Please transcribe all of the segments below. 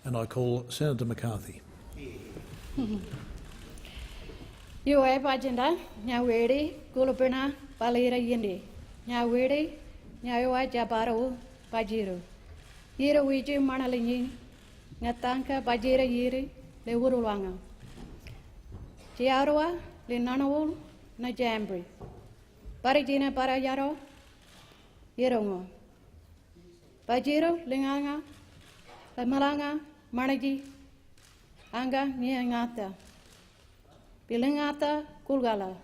And I call Senator McCarthy. Yue Bajenda, Nyaweri, Gulubina, Balira Yindi, Nyaweri, Nyawa Jabaro, Bajiru. Yira Wiji Manalini, Natanka, Bajira Yiri, Le Wurulanga. Tiarua, Le Nanawul, Najambri. Barijina Barayaro, Yerongo. Bajiro, Linganga, Le Malanga, Manaji, Anga, Niangata. Bilingata, Kulgala.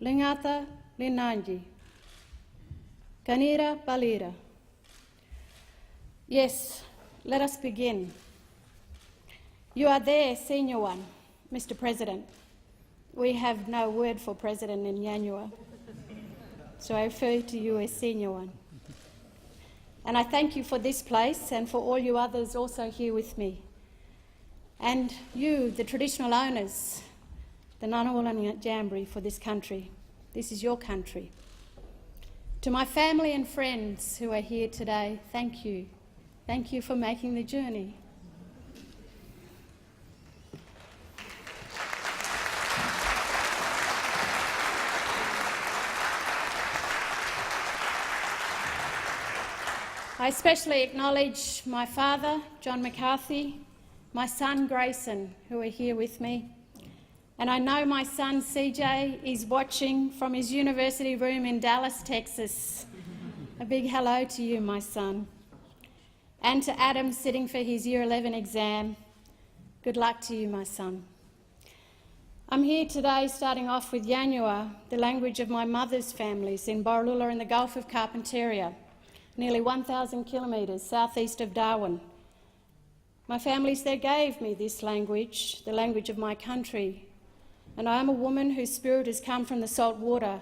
Lingata, Linanji. Kanira, Balira. Yes, let us begin. You are there, Senior One, Mr. President. We have no word for President in Yanyua, so I refer to you as Senior One. And I thank you for this place and for all you others also here with me. And you, the traditional owners, the Ngunnawal and Ngambri for this country. This is your country. To my family and friends who are here today, thank you. Thank you for making the journey. I especially acknowledge my father, John McCarthy, my son, Grayson, who are here with me. And I know my son, CJ, is watching from his university room in Dallas, Texas. A big hello to you, my son. And to Adam, sitting for his Year 11 exam. Good luck to you, my son. I'm here today starting off with Yanyua, the language of my mother's families in Borroloola in the Gulf of Carpentaria, nearly 1,000 kilometres southeast of Darwin. My families there gave me this language, the language of my country. And I am a woman whose spirit has come from the salt water,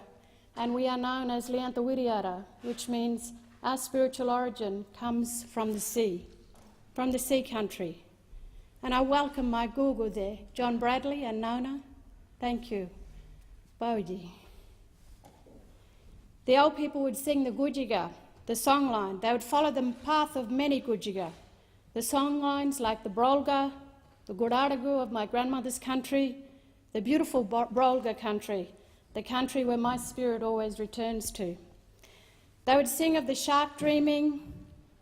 and we are known as Liantawiriara, which means our spiritual origin comes from the sea country. And I welcome my Gugu there, John Bradley and Nona. Thank you. Boji. The old people would sing the Gujiga, the songline. They would follow the path of many Gujiga. The songlines like the Brolga, the Guradagu of my grandmother's country, the beautiful Brolga country, the country where my spirit always returns to. They would sing of the shark dreaming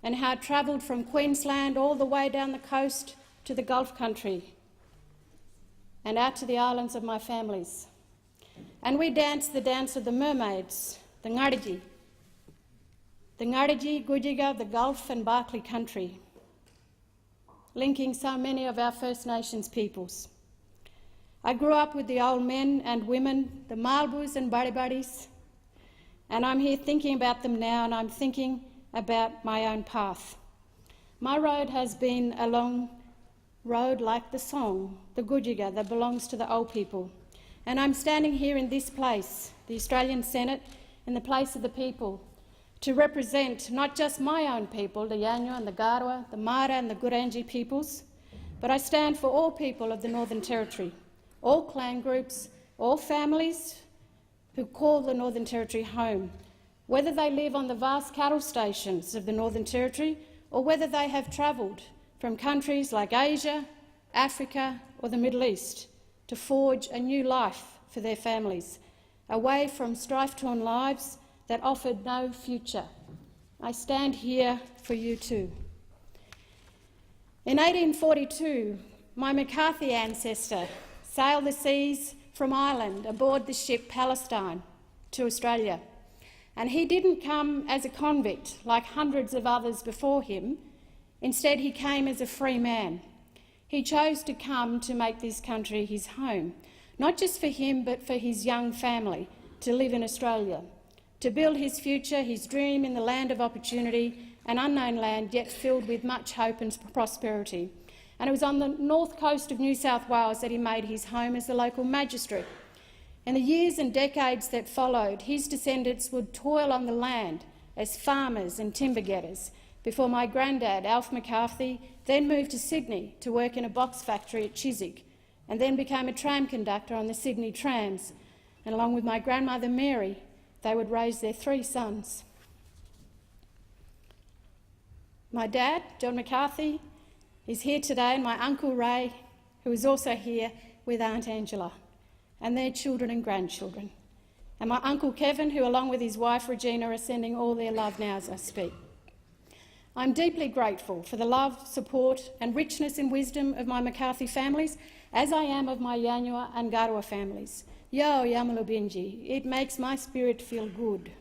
and how it travelled from Queensland all the way down the coast to the Gulf country and out to the islands of my families. And we danced the dance of the mermaids, the Ngariji. The Ngariji, Gujiga, the Gulf and Barkly country, linking so many of our First Nations peoples. I grew up with the old men and women, the Malbus and Baribadis, and I'm here thinking about them now, and I'm thinking about my own path. My road has been a long road like the song, the Gujiga, that belongs to the old people. And I'm standing here in this place, the Australian Senate, in the place of the people, to represent not just my own people, the Yanyua and the Garwa, the Mara and the Gurangi peoples, but I stand for all people of the Northern Territory, all clan groups, all families who call the Northern Territory home, whether they live on the vast cattle stations of the Northern Territory or whether they have travelled from countries like Asia, Africa or the Middle East to forge a new life for their families, away from strife-torn lives that offered no future. I stand here for you too. In 1842, my McCarthy ancestor sailed the seas from Ireland aboard the ship Palestine to Australia. And he didn't come as a convict like hundreds of others before him. Instead, he came as a free man. He chose to come to make this country his home, not just for him but for his young family, to live in Australia, to build his future, his dream in the land of opportunity, an unknown land yet filled with much hope and prosperity. And it was on the north coast of New South Wales that he made his home as the local magistrate. In the years and decades that followed, his descendants would toil on the land as farmers and timber getters before my granddad, Alf McCarthy, then moved to Sydney to work in a box factory at Chiswick and then became a tram conductor on the Sydney trams. And along with my grandmother Mary, they would raise their 3 sons. My dad, John McCarthy, is here today, and my Uncle Ray, who is also here with Aunt Angela, and their children and grandchildren, and my Uncle Kevin, who along with his wife Regina are sending all their love now as I speak. I'm deeply grateful for the love, support and richness and wisdom of my McCarthy families, as I am of my Yanyuwa and Garua families. Yo Yamalubinji, it makes my spirit feel good.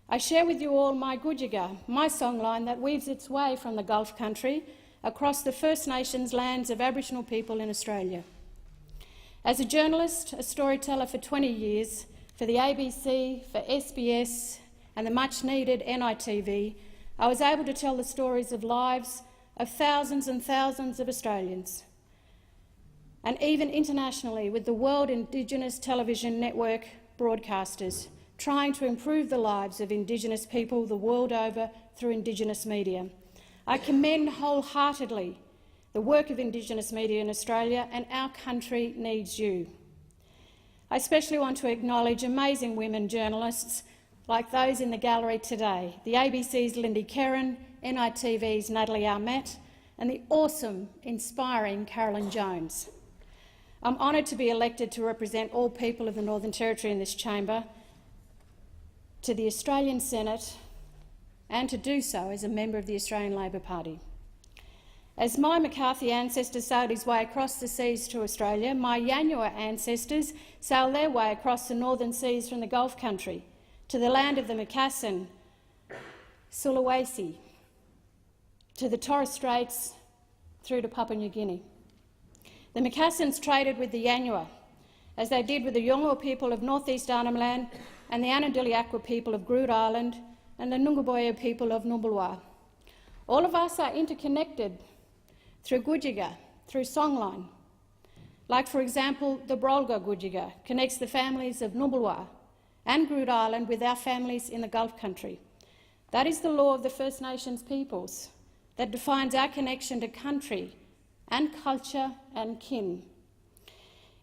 I share with you all my Gujiga, my songline that weaves its way from the Gulf country across the First Nations lands of Aboriginal people in Australia. As a journalist, a storyteller for 20 years, for the ABC, for SBS and the much-needed NITV, I was able to tell the stories of lives of thousands and thousands of Australians, and even internationally with the World Indigenous Television Network broadcasters, trying to improve the lives of Indigenous people the world over through Indigenous media. I commend wholeheartedly the work of Indigenous media in Australia, and our country needs you. I especially want to acknowledge amazing women journalists like those in the gallery today, the ABC's Lindy Kerrin, NITV's Natalie Armet, and the awesome, inspiring Carolyn Jones. I'm honoured to be elected to represent all people of the Northern Territory in this chamber, to the Australian Senate, and to do so as a member of the Australian Labor Party. As my McCarthy ancestor sailed his way across the seas to Australia, my Yanyuwa ancestors sailed their way across the northern seas from the Gulf country to the land of the Macassan, Sulawesi, to the Torres Straits, through to Papua New Guinea. The Macassans traded with the Yanyuwa, as they did with the Yolngu people of northeast Arnhem Land and the Anadiliakwa people of Groote Island and the Nungaboya people of Numbulwar. All of us are interconnected through Gujiga, through songline. Like, for example, the Brolga Gujiga connects the families of Numbulwar and Groote Island with our families in the Gulf country. That is the law of the First Nations peoples that defines our connection to country and culture and kin.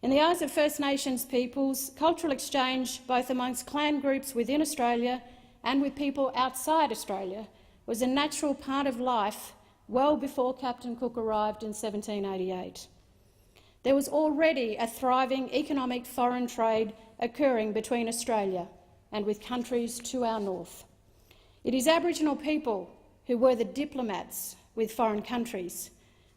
In the eyes of First Nations peoples, cultural exchange, both amongst clan groups within Australia and with people outside Australia, was a natural part of life well before Captain Cook arrived in 1788. There was already a thriving economic foreign trade occurring between Australia and with countries to our north. It is Aboriginal people who were the diplomats with foreign countries,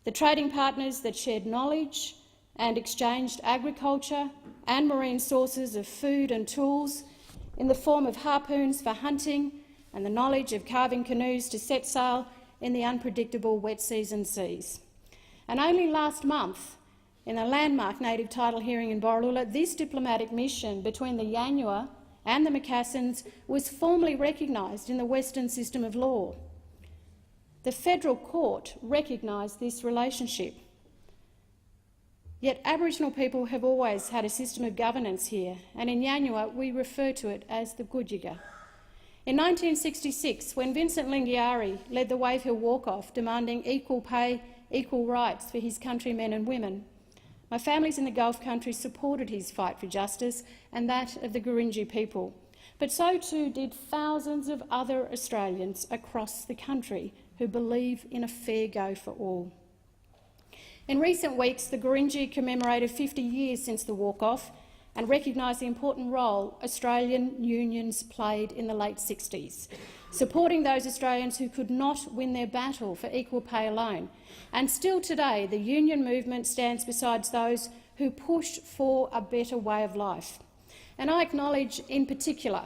the trading partners that shared knowledge and exchanged agriculture and marine sources of food and tools in the form of harpoons for hunting and the knowledge of carving canoes to set sail in the unpredictable wet season seas. And only last month, in a landmark native title hearing in Borroloola, this diplomatic mission between the Yanyuwa and the Macassans was formally recognised in the Western system of law. The federal court recognised this relationship. Yet Aboriginal people have always had a system of governance here, and in Yanyuwa we refer to it as the Gujiga. In 1966, when Vincent Lingiari led the Wave Hill Walk-Off demanding equal pay, equal rights for his countrymen and women, my families in the Gulf country supported his fight for justice and that of the Gurindji people. But so too did thousands of other Australians across the country who believe in a fair go for all. In recent weeks, the Gurindji commemorated 50 years since the walk-off and recognised the important role Australian unions played in the late 60s, supporting those Australians who could not win their battle for equal pay alone. And still today, the union movement stands beside those who push for a better way of life. And I acknowledge in particular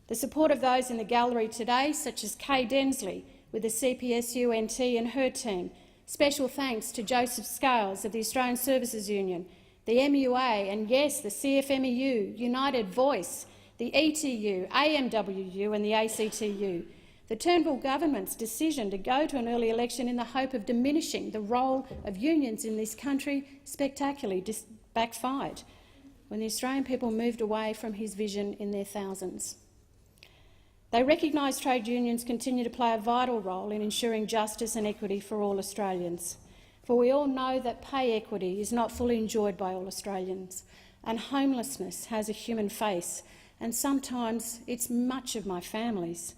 the support of those in the gallery today, such as Kay Densley with the CPSU-NT and her team. Special thanks to Joseph Scales of the Australian Services Union, the MUA and, yes, the CFMEU, United Voice, the ETU, AMWU and the ACTU. The Turnbull government's decision to go to an early election in the hope of diminishing the role of unions in this country spectacularly backfired when the Australian people moved away from his vision in their thousands. They recognise trade unions continue to play a vital role in ensuring justice and equity for all Australians. For we all know that pay equity is not fully enjoyed by all Australians, and homelessness has a human face, and sometimes it's much of my families.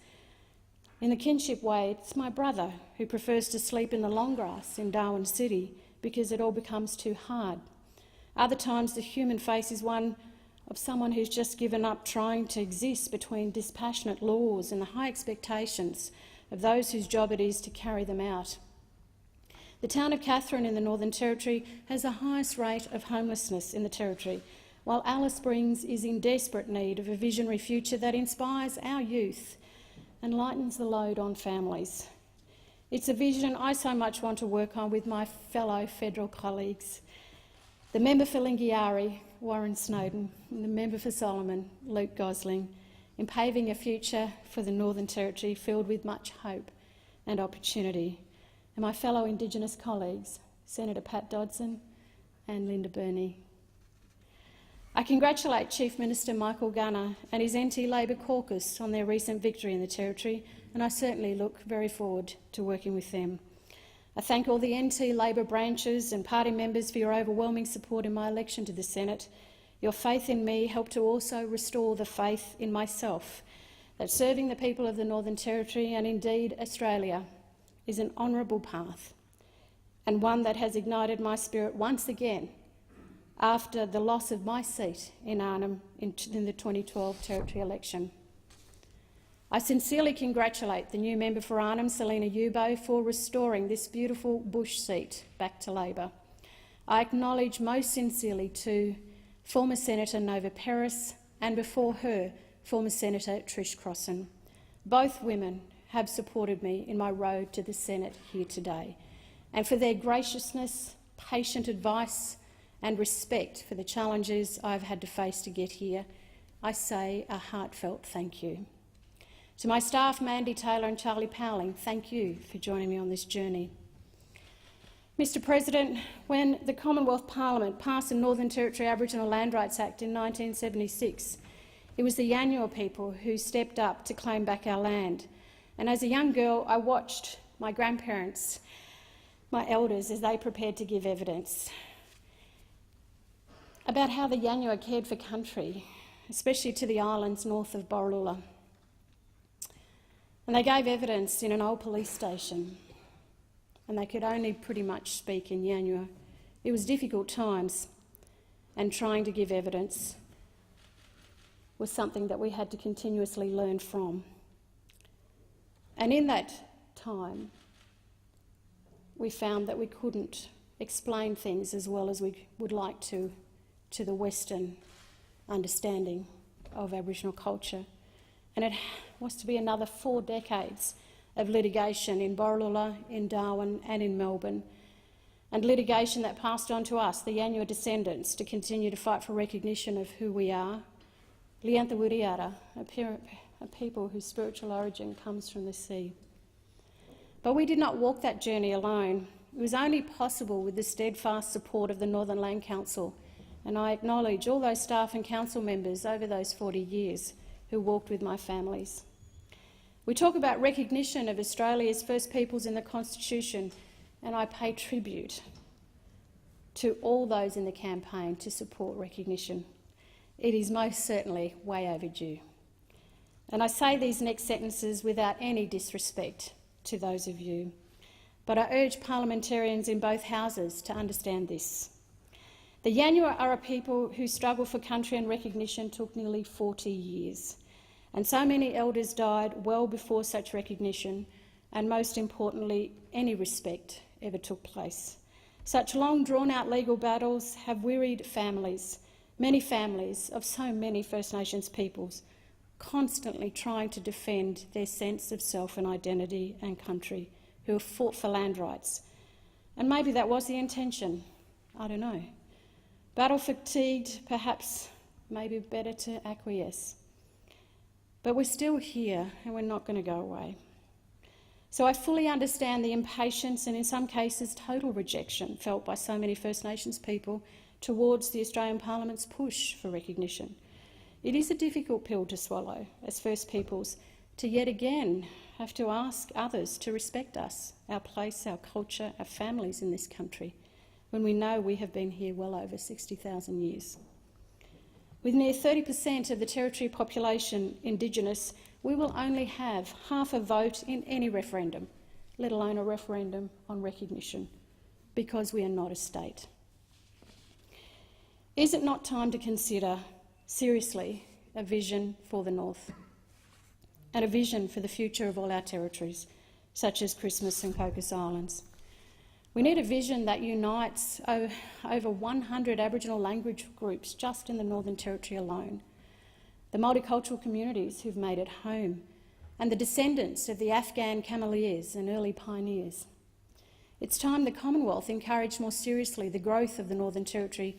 In the kinship way, it's my brother who prefers to sleep in the long grass in Darwin City because it all becomes too hard. Other times the human face is one of someone who's just given up trying to exist between dispassionate laws and the high expectations of those whose job it is to carry them out. The town of Katherine in the Northern Territory has the highest rate of homelessness in the Territory, while Alice Springs is in desperate need of a visionary future that inspires our youth and lightens the load on families. It's a vision I so much want to work on with my fellow federal colleagues. The member for Lingiari, Warren Snowden, and the member for Solomon, Luke Gosling, in paving a future for the Northern Territory filled with much hope and opportunity. And my fellow Indigenous colleagues, Senator Pat Dodson and Linda Burney. I congratulate Chief Minister Michael Gunner and his NT Labor caucus on their recent victory in the Territory, and I certainly look very forward to working with them. I thank all the NT Labor branches and party members for your overwhelming support in my election to the Senate. Your faith in me helped to also restore the faith in myself that serving the people of the Northern Territory and indeed Australia is an honourable path, and one that has ignited my spirit once again after the loss of my seat in Arnhem in the 2012 Territory election. I sincerely congratulate the new member for Arnhem, Selina Yubo, for restoring this beautiful bush seat back to Labor. I acknowledge most sincerely to former Senator Nova Peris and before her, former Senator Trish Crossan. Both women have supported me in my road to the Senate here today, and for their graciousness, patient advice and respect for the challenges I've had to face to get here, I say a heartfelt thank you. To my staff, Mandy Taylor and Charlie Powling, thank you for joining me on this journey. Mr President, when the Commonwealth Parliament passed the Northern Territory Aboriginal Land Rights Act in 1976, it was the Yanyuwa people who stepped up to claim back our land. And as a young girl, I watched my grandparents, my elders, as they prepared to give evidence about how the Yanyuwa cared for country, especially to the islands north of Borroloola. And they gave evidence in an old police station, and they could only pretty much speak in Yanyuwa. It was difficult times, and trying to give evidence was something that we had to continuously learn from. And in that time, we found that we couldn't explain things as well as we would like to the Western understanding of Aboriginal culture. And it was to be another 4 decades of litigation in Borroloola, in Darwin and in Melbourne, and litigation that passed on to us, the Yanyuwa descendants, to continue to fight for recognition of who we are, Liantha Wiriara, a people whose spiritual origin comes from the sea. But we did not walk that journey alone. It was only possible with the steadfast support of the Northern Land Council, and I acknowledge all those staff and council members over those 40 years who walked with my families. We talk about recognition of Australia's First Peoples in the Constitution, and I pay tribute to all those in the campaign to support recognition. It is most certainly way overdue. And I say these next sentences without any disrespect to those of you, but I urge parliamentarians in both houses to understand this. The Yanyuwa are a people whose struggle for country and recognition took nearly 40 years, and so many elders died well before such recognition, and most importantly, any respect ever took place. Such long drawn-out legal battles have wearied families, many families of so many First Nations peoples, constantly trying to defend their sense of self and identity and country, who have fought for land rights. And maybe that was the intention, I don't know. Battle fatigued, perhaps, maybe better to acquiesce. But we're still here and we're not going to go away. So I fully understand the impatience and in some cases total rejection felt by so many First Nations people towards the Australian Parliament's push for recognition. It is a difficult pill to swallow as First Peoples to yet again have to ask others to respect us, our place, our culture, our families in this country, when we know we have been here well over 60,000 years. With near 30% of the Territory population Indigenous, we will only have half a vote in any referendum, let alone a referendum on recognition, because we are not a state. Is it not time to consider seriously a vision for the North and a vision for the future of all our territories, such as Christmas and Cocos Islands? We need a vision that unites over 100 Aboriginal language groups just in the Northern Territory alone, the multicultural communities who've made it home, and the descendants of the Afghan cameleers and early pioneers. It's time the Commonwealth encouraged more seriously the growth of the Northern Territory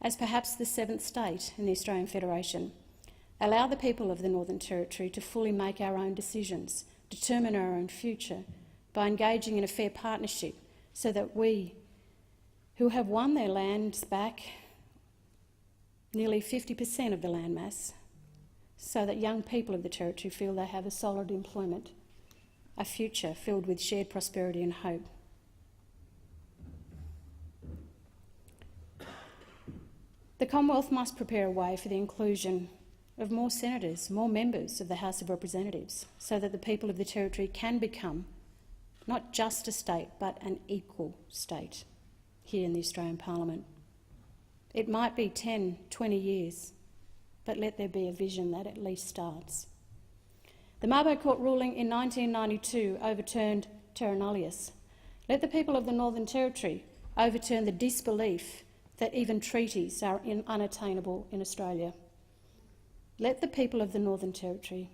as perhaps the seventh state in the Australian Federation. Allow the people of the Northern Territory to fully make our own decisions, determine our own future by engaging in a fair partnership, so that we, who have won their lands back, nearly 50% of the landmass, so that young people of the Territory feel they have a solid employment, a future filled with shared prosperity and hope. The Commonwealth must prepare a way for the inclusion of more senators, more members of the House of Representatives, so that the people of the Territory can become not just a state, but an equal state here in the Australian Parliament. It might be 10, 20 years, but let there be a vision that at least starts. The Mabo Court ruling in 1992 overturned terra nullius. Let the people of the Northern Territory overturn the disbelief that even treaties are unattainable in Australia. Let the people of the Northern Territory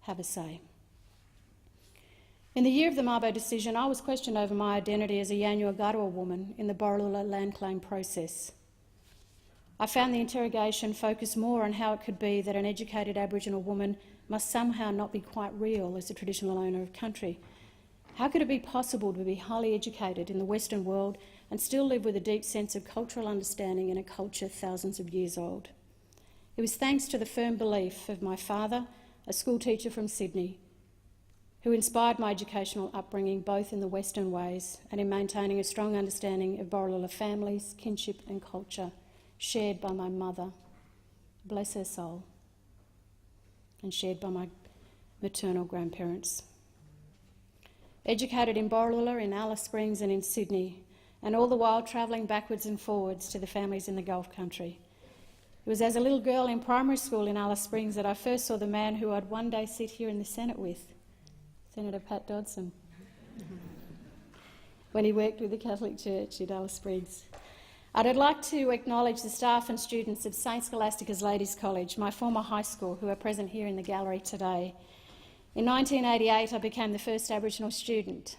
have a say. In the year of the Mabo decision, I was questioned over my identity as a Yanyuwa Garawa woman in the Borroloola land claim process. I found the interrogation focused more on how it could be that an educated Aboriginal woman must somehow not be quite real as a traditional owner of country. How could it be possible to be highly educated in the Western world and still live with a deep sense of cultural understanding in a culture thousands of years old? It was thanks to the firm belief of my father, a schoolteacher from Sydney, who inspired my educational upbringing both in the Western ways and in maintaining a strong understanding of Borroloola families, kinship and culture, shared by my mother, bless her soul, and shared by my maternal grandparents. Educated in Borroloola, in Alice Springs and in Sydney, and all the while travelling backwards and forwards to the families in the Gulf Country. It was as a little girl in primary school in Alice Springs that I first saw the man who I'd one day sit here in the Senate with, Senator Pat Dodson, when he worked with the Catholic Church in Alice Springs. I'd like to acknowledge the staff and students of St Scholastica's Ladies College, my former high school, who are present here in the gallery today. In 1988, I became the first Aboriginal student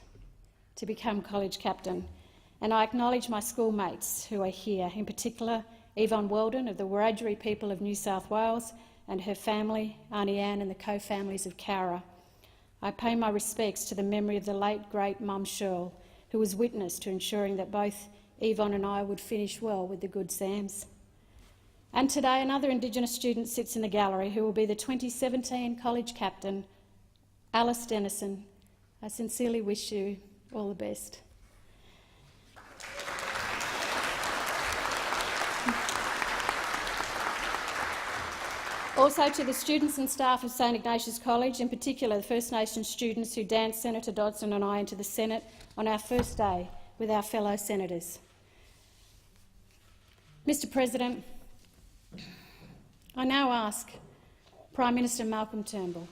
to become college captain, and I acknowledge my schoolmates who are here, in particular Yvonne Weldon of the Wiradjuri people of New South Wales and her family, Auntie Anne and the co-families of Cowra. I pay my respects to the memory of the late, great Mum Shirl, who was witness to ensuring that both Yvonne and I would finish well with the Good Sams. And today another Indigenous student sits in the gallery who will be the 2017 college captain, Alice Dennison. I sincerely wish you all the best. Also to the students and staff of St Ignatius College, in particular the First Nations students who danced Senator Dodson and I into the Senate on our first day with our fellow senators. Mr President, I now ask Prime Minister Malcolm Turnbull,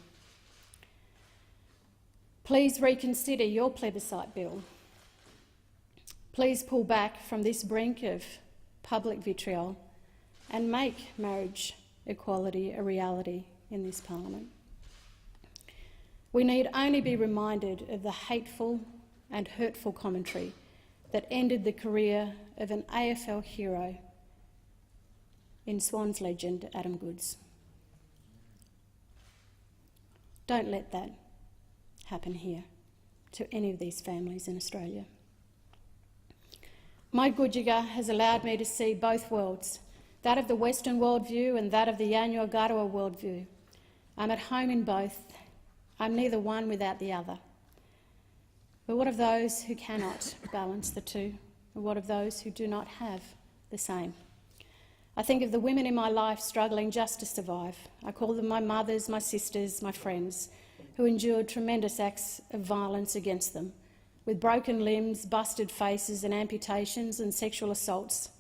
please reconsider your plebiscite bill. Please pull back from this brink of public vitriol and make marriage equality a reality in this parliament. We need only be reminded of the hateful and hurtful commentary that ended the career of an AFL hero in Swans legend Adam Goodes. Don't let that happen here to any of these families in Australia. My Gudjiga has allowed me to see both worlds, that of the Western worldview and that of the Yanyuwa Garawa worldview. I'm at home in both. I'm neither one without the other. But what of those who cannot balance the two? And what of those who do not have the same? I think of the women in my life struggling just to survive. I call them my mothers, my sisters, my friends, who endured tremendous acts of violence against them, with broken limbs, busted faces and amputations and sexual assaults.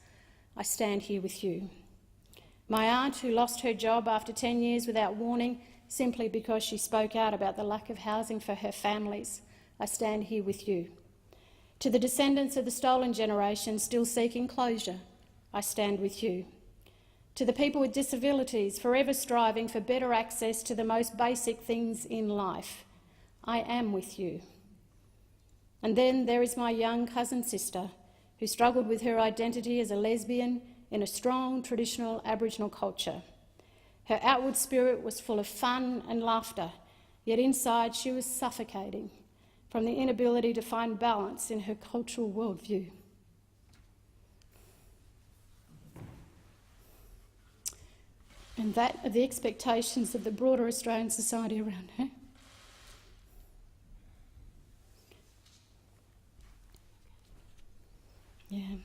I stand here with you. My aunt, who lost her job after 10 years without warning simply because she spoke out about the lack of housing for her families. I stand here with you. To the descendants of the stolen generation still seeking closure, I stand with you. To the people with disabilities forever striving for better access to the most basic things in life, I am with you. And then there is my young cousin sister who struggled with her identity as a lesbian in a strong traditional Aboriginal culture. Her outward spirit was full of fun and laughter, yet inside she was suffocating from the inability to find balance in her cultural worldview. And that are the expectations of the broader Australian society around her. Yeah.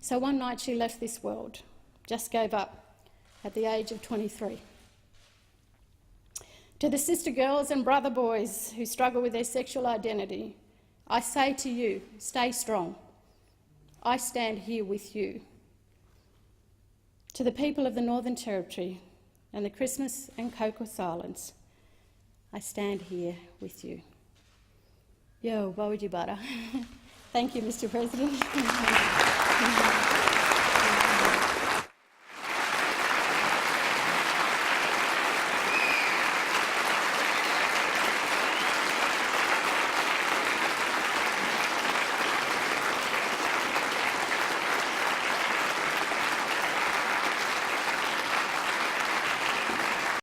So one night she left this world, just gave up at the age of 23. To the sister girls and brother boys who struggle with their sexual identity, I say to you, stay strong. I stand here with you. To the people of the Northern Territory and the Christmas and Coco Islands, I stand here with you. Yo, Bawji Bara. Thank you, Mr. President.